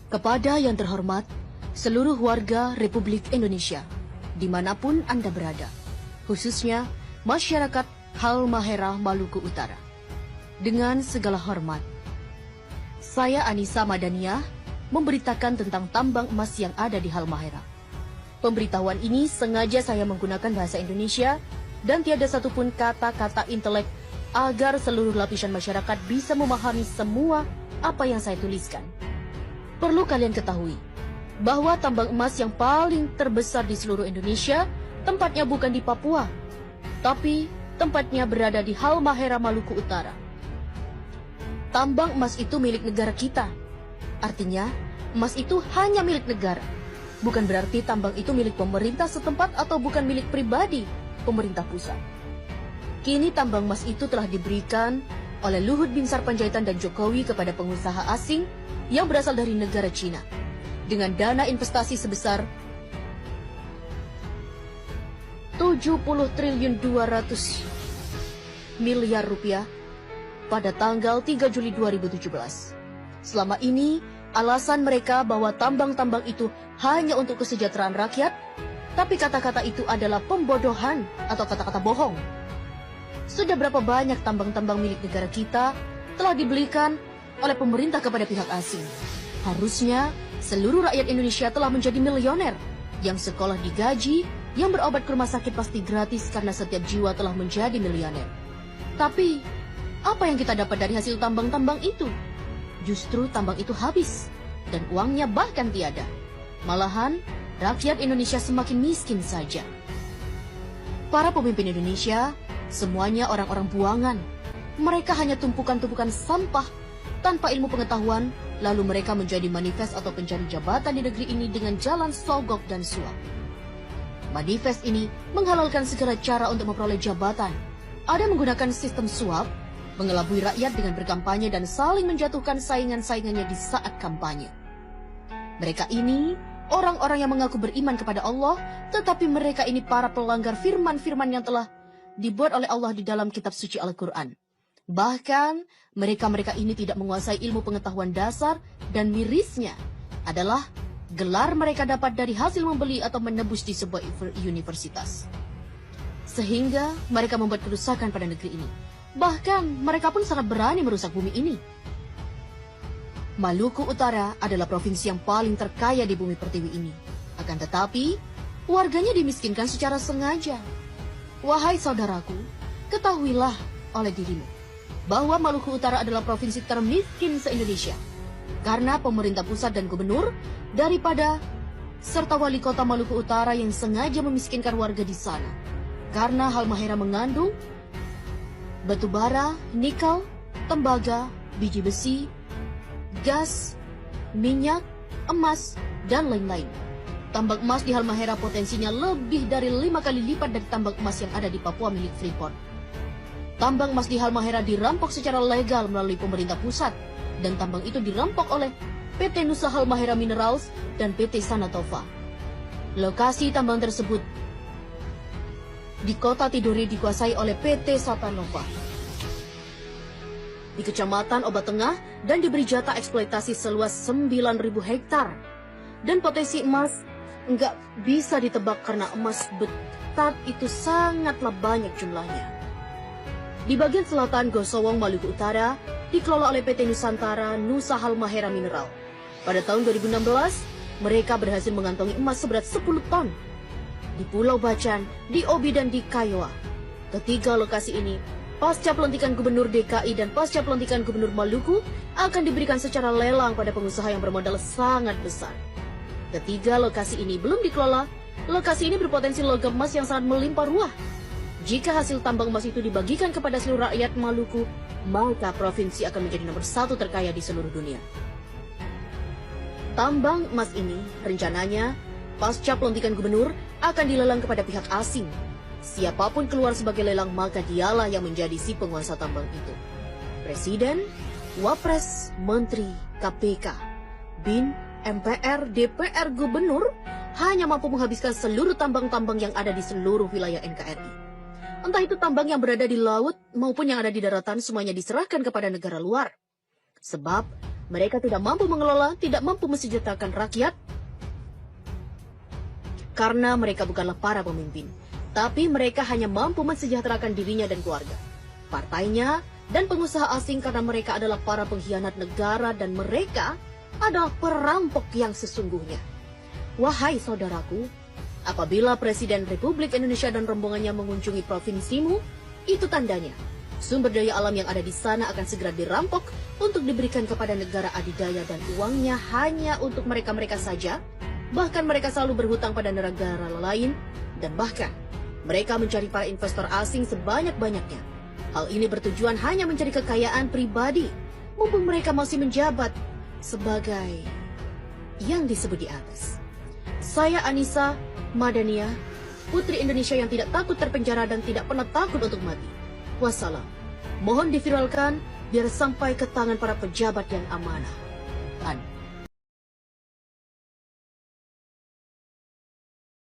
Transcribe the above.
Kepada yang terhormat, seluruh warga Republik Indonesia, dimanapun Anda berada, khususnya masyarakat Halmahera Maluku Utara. Dengan segala hormat, saya Anissa Madaniah memberitakan tentang tambang emas yang ada di Halmahera. Pemberitahuan ini sengaja saya menggunakan bahasa Indonesia dan tiada satupun kata-kata intelek agar seluruh lapisan masyarakat bisa memahami semua apa yang saya tuliskan. Perlu kalian ketahui bahwa tambang emas yang paling terbesar di seluruh Indonesia tempatnya bukan di Papua, tapi tempatnya berada di Halmahera Maluku Utara. Tambang emas itu milik negara kita. Artinya, emas itu hanya milik negara. Bukan berarti tambang itu milik pemerintah setempat atau bukan milik pribadi pemerintah pusat. Kini tambang emas itu telah diberikan oleh Luhut Binsar Panjaitan dan Jokowi kepada pengusaha asing yang berasal dari negara Cina dengan dana investasi sebesar 70 triliun 200 miliar rupiah pada tanggal 3 Juli 2017. Selama ini, alasan mereka bahwa tambang-tambang itu hanya untuk kesejahteraan rakyat, tapi kata-kata itu adalah pembodohan atau kata-kata bohong. Sudah berapa banyak tambang-tambang milik negara kita telah dibelikan oleh pemerintah kepada pihak asing. Harusnya seluruh rakyat Indonesia telah menjadi milioner, yang sekolah digaji, yang berobat ke rumah sakit pasti gratis karena setiap jiwa telah menjadi miliuner. Tapi, apa yang kita dapat dari hasil tambang-tambang itu? Justru tambang itu habis, dan uangnya bahkan tiada. Malahan, rakyat Indonesia semakin miskin saja. Para pemimpin Indonesia, semuanya orang-orang buangan. Mereka hanya tumpukan-tumpukan sampah tanpa ilmu pengetahuan, lalu mereka menjadi manifest atau pencari jabatan di negeri ini dengan jalan sogok dan suap. Manifest ini menghalalkan segala cara untuk memperoleh jabatan. Ada menggunakan sistem suap, mengelabui rakyat dengan berkampanye dan saling menjatuhkan saingan-saingannya di saat kampanye. Mereka ini orang-orang yang mengaku beriman kepada Allah, tetapi mereka ini para pelanggar firman-firman yang telah dibuat oleh Allah di dalam kitab suci Al-Quran. Bahkan, mereka-mereka ini tidak menguasai ilmu pengetahuan dasar dan mirisnya adalah gelar mereka dapat dari hasil membeli atau menebus di sebuah universitas. Sehingga mereka membuat kerusakan pada negeri ini. Bahkan, mereka pun sangat berani merusak bumi ini. Maluku Utara adalah provinsi yang paling terkaya di bumi pertiwi ini. Akan tetapi, warganya dimiskinkan secara sengaja. Wahai saudaraku, ketahuilah oleh dirimu bahwa Maluku Utara adalah provinsi termiskin se-Indonesia. Karena pemerintah pusat dan gubernur daripada serta wali kota Maluku Utara yang sengaja memiskinkan warga di sana. Karena Halmahera mengandung batu bara, nikel, tembaga, biji besi, gas, minyak, emas, dan lain-lain. Tambang emas di Halmahera potensinya lebih dari 5 kali lipat dari tambang emas yang ada di Papua milik Freeport. Tambang emas di Halmahera dirampok secara legal melalui pemerintah pusat, dan tambang itu dirampok oleh PT Nusa Halmahera Minerals dan PT Sanatova. Lokasi tambang tersebut di kota Tidore dikuasai oleh PT Satanova di Kecamatan Obat Tengah dan diberi jatah eksploitasi seluas 9.000 hektar. Dan potensi emas nggak bisa ditebak karena emas betat itu sangatlah banyak jumlahnya. Di bagian selatan Gosowong, Maluku Utara, dikelola oleh PT Nusantara Nusa Halmahera Mineral. Pada tahun 2016, mereka berhasil mengantongi emas seberat 10 ton di Pulau Bacan, di Obi, dan di Kiowa. Ketiga lokasi ini, pasca pelantikan Gubernur DKI dan pasca pelantikan Gubernur Maluku, akan diberikan secara lelang pada pengusaha yang bermodal sangat besar. Ketiga lokasi ini belum dikelola. Lokasi ini berpotensi logam emas yang sangat melimpah ruah. Jika hasil tambang emas itu dibagikan kepada seluruh rakyat Maluku, maka provinsi akan menjadi nomor 1 terkaya di seluruh dunia. Tambang emas ini rencananya pasca pelantikan gubernur akan dilelang kepada pihak asing. Siapapun keluar sebagai lelang, maka dialah yang menjadi si penguasa tambang itu. Presiden, Wapres, Menteri, KPK, BIN, MPR, DPR, Gubernur hanya mampu menghabiskan seluruh tambang-tambang yang ada di seluruh wilayah NKRI. Entah itu tambang yang berada di laut maupun yang ada di daratan, semuanya diserahkan kepada negara luar. Sebab Mereka tidak mampu mengelola, tidak mampu mensejahterakan rakyat, karena mereka bukanlah para pemimpin. Tapi mereka hanya mampu mensejahterakan dirinya dan keluarga, partainya, dan pengusaha asing karena mereka adalah para pengkhianat negara dan mereka adalah perampok yang sesungguhnya. Wahai saudaraku, apabila Presiden Republik Indonesia dan rombongannya mengunjungi provinsimu, itu tandanya sumber daya alam yang ada di sana akan segera dirampok untuk diberikan kepada negara adidaya dan uangnya hanya untuk mereka-mereka saja. Bahkan mereka selalu berhutang pada negara lain dan bahkan mereka mencari para investor asing sebanyak-banyaknya. Hal ini bertujuan hanya mencari kekayaan pribadi mumpung mereka masih menjabat sebagai yang disebut di atas. Saya Anissa Madania, putri Indonesia yang tidak takut terpenjara dan tidak pernah takut untuk mati. Wassalam. Mohon diviralkan biar sampai ke tangan para pejabat yang amanah.